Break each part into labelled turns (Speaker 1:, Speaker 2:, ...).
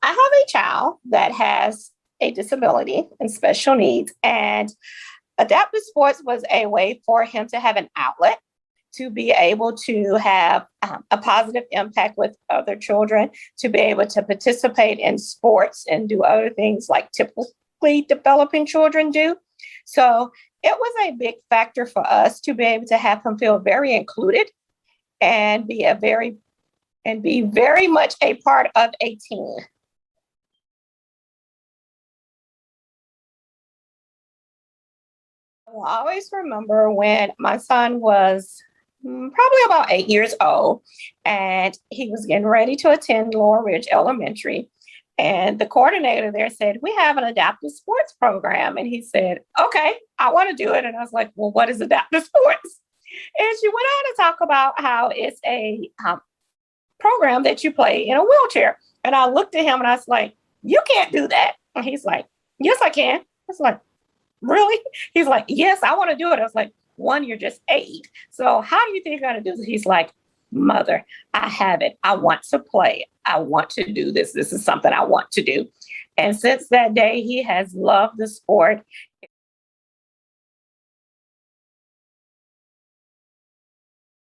Speaker 1: I have a child that has a disability and special needs, and adaptive sports was a way for him to have an outlet to be able to have a positive impact with other children, to be able to participate in sports and do other things like typically developing children do. So it was a big factor for us to be able to have him feel very included and be very much a part of a team. I will always remember when my son was probably about 8 years old, and he was getting ready to attend Laurel Ridge Elementary. And the coordinator there said, "We have an adaptive sports program." And he said, "Okay, I want to do it." And I was like, "Well, what is adaptive sports?" And she went on to talk about how it's a program that you play in a wheelchair. And I looked at him and I was like, "You can't do that." And he's like, "Yes, I can." I was like, "Really?" He's like, "Yes, I want to do it." I was like, "One, you're just 8. So how do you think you're going to do this?" He's like, "Mother, I have it. I want to play. I want to do this. This is something I want to do." And since that day, he has loved the sport.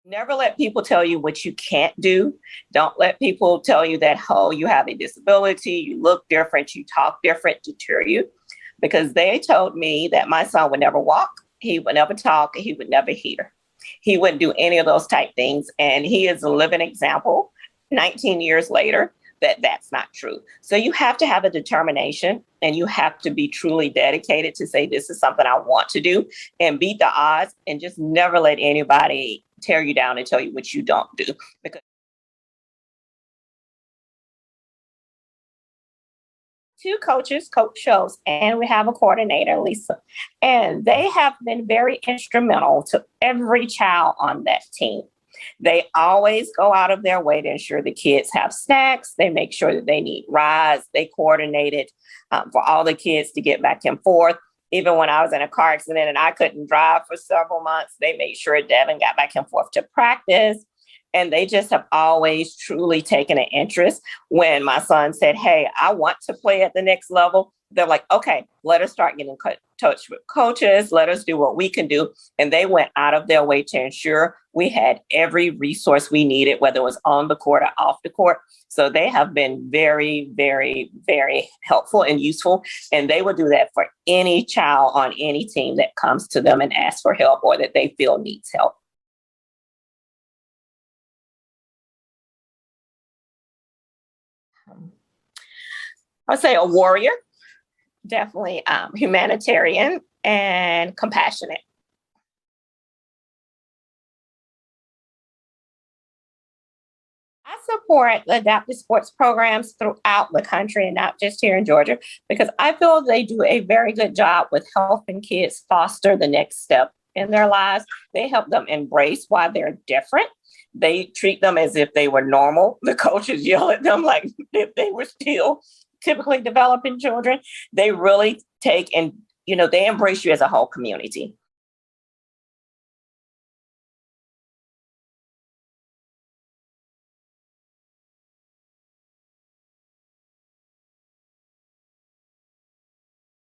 Speaker 1: Never let people tell you what you can't do. Don't let people tell you that, oh, you have a disability, you look different, you talk different, deter you. Because they told me that my son would never walk, he would never talk, he would never hear. He wouldn't do any of those type things. And he is a living example 19 years later that that's not true. So you have to have a determination and you have to be truly dedicated to say, this is something I want to do, and beat the odds, and just never let anybody tear you down and tell you what you don't do. Because two coaches coach shows, and we have a coordinator, Lisa, and they have been very instrumental to every child on that team. They always go out of their way to ensure the kids have snacks. They make sure that they need rides. They coordinated for all the kids to get back and forth. Even when I was in a car accident and I couldn't drive for several months, they made sure Devin got back and forth to practice. And they just have always truly taken an interest. When my son said, "Hey, I want to play at the next level," they're like, "Okay, let us start getting in touch with coaches. Let us do what we can do." And they went out of their way to ensure we had every resource we needed, whether it was on the court or off the court. So they have been very, very, very helpful and useful. And they will do that for any child on any team that comes to them and asks for help or that they feel needs help. I'll say a warrior, definitely humanitarian and compassionate. I support the adaptive sports programs throughout the country and not just here in Georgia, because I feel they do a very good job with helping kids foster the next step in their lives. They help them embrace why they're different. They treat them as if they were normal. The coaches yell at them like if they were still typically developing children. They really take and they embrace you as a whole community.